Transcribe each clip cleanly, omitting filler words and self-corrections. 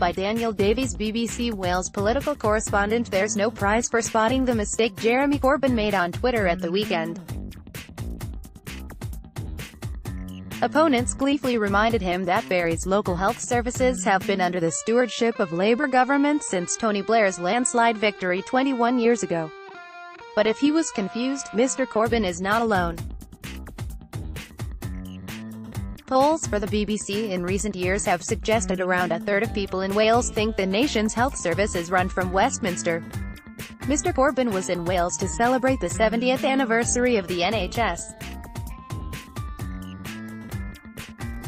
by Daniel Davies, BBC Wales political correspondent. There's no prize for spotting the mistake Jeremy Corbyn made on Twitter at the weekend. Opponents gleefully reminded him that Barry's local health services have been under the stewardship of Labour government since Tony Blair's landslide victory 21 years ago. But if he was confused, Mr. Corbyn is not alone. Polls for the BBC in recent years have suggested around a third of people in Wales think the nation's health service is run from Westminster. Mr. Corbyn was in Wales to celebrate the 70th anniversary of the NHS.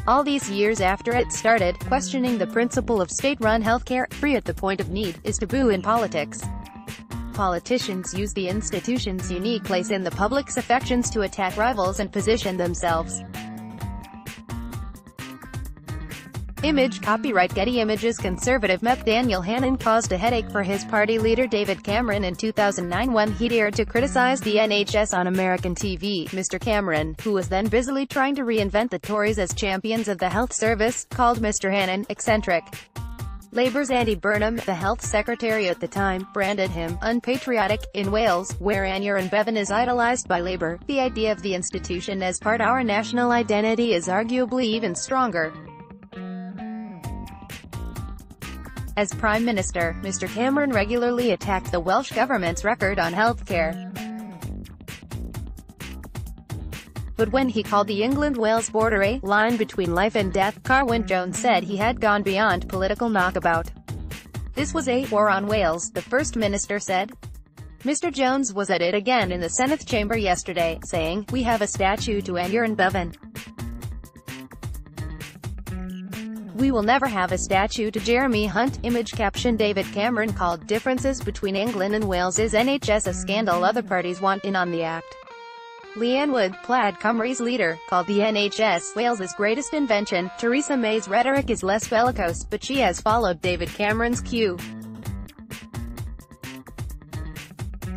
All these years after it started, questioning the principle of state-run healthcare, free at the point of need, is taboo in politics. Politicians use the institution's unique place in the public's affections to attack rivals and position themselves. Image copyright Getty Images. Conservative MEP Daniel Hannan caused a headache for his party leader David Cameron in 2009 when he dared to criticize the NHS on American TV. Mr. Cameron, who was then busily trying to reinvent the Tories as champions of the health service, called Mr. Hannan eccentric. Labour's Andy Burnham, the health secretary at the time, branded him unpatriotic. In Wales, where Aneurin Bevan is idolised by Labour, the idea of the institution as part of our national identity is arguably even stronger. As Prime Minister, Mr. Cameron regularly attacked the Welsh Government's record on healthcare. But when he called the England-Wales border a line between life and death, Carwyn Jones said he had gone beyond political knockabout. This was a war on Wales, the First Minister said. Mr. Jones was at it again in the Senate chamber yesterday, saying, "We have a statue to Aneurin Bevan. We will never have a statue to Jeremy Hunt." Image caption David Cameron called differences between England and Wales's NHS a scandal other parties want in on the act. Leanne Wood, Plaid Cymru's leader, called the NHS Wales's greatest invention. Theresa May's rhetoric is less bellicose, but she has followed David Cameron's cue.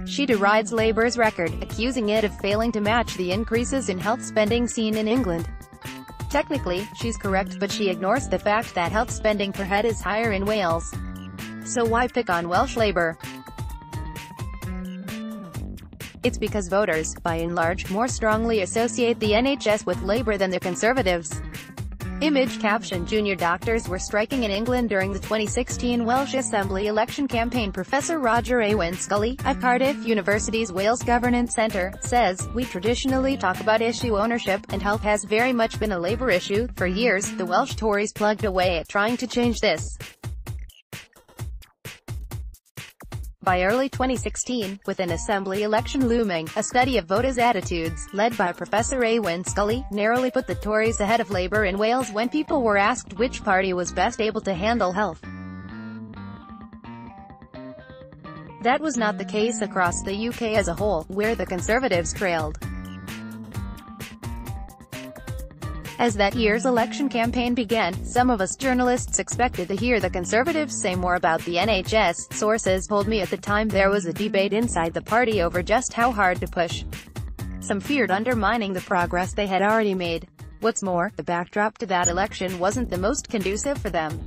She derides Labour's record, accusing it of failing to match the increases in health spending seen in England. Technically, she's correct, but she ignores the fact that health spending per head is higher in Wales. So why pick on Welsh Labour? It's because voters, by and large, more strongly associate the NHS with Labour than the Conservatives. Image caption Junior doctors were striking in England during the 2016 Welsh Assembly election campaign. Professor Roger Awen Scully, at Cardiff University's Wales Governance Centre, says, "We traditionally talk about issue ownership, and health has very much been a Labour issue. For years, the Welsh Tories plugged away at trying to change this. By early 2016, with an Assembly election looming, a study of voters' attitudes, led by Professor Awen Scully, narrowly put the Tories ahead of Labour in Wales when people were asked which party was best able to handle health. That was not the case across the UK as a whole, where the Conservatives trailed. As that year's election campaign began, some of us journalists expected to hear the Conservatives say more about the NHS. Sources told me at the time there was a debate inside the party over just how hard to push. Some feared undermining the progress they had already made. What's more, the backdrop to that election wasn't the most conducive for them.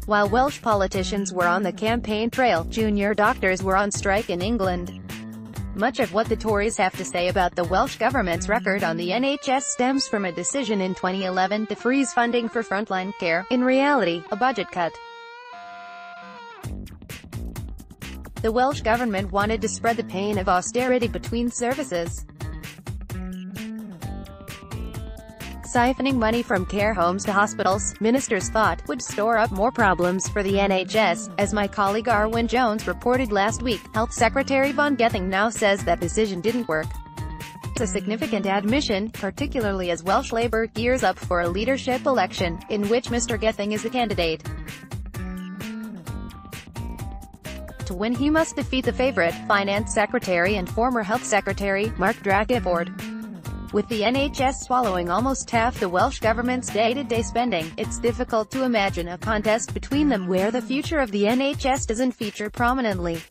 While Welsh politicians were on the campaign trail, junior doctors were on strike in England. Much of what the Tories have to say about the Welsh Government's record on the NHS stems from a decision in 2011 to freeze funding for frontline care, in reality, a budget cut. The Welsh Government wanted to spread the pain of austerity between services. Siphoning money from care homes to hospitals, ministers thought, would store up more problems for the NHS. As my colleague Arwyn Jones reported last week, Health Secretary Von Gething now says that decision didn't work. It's a significant admission, particularly as Welsh Labour gears up for a leadership election, in which Mr. Gething is the candidate. To win he must defeat the favourite, Finance Secretary and former Health Secretary, Mark Drakeford. With the NHS swallowing almost half the Welsh Government's day-to-day spending, it's difficult to imagine a contest between them where the future of the NHS doesn't feature prominently.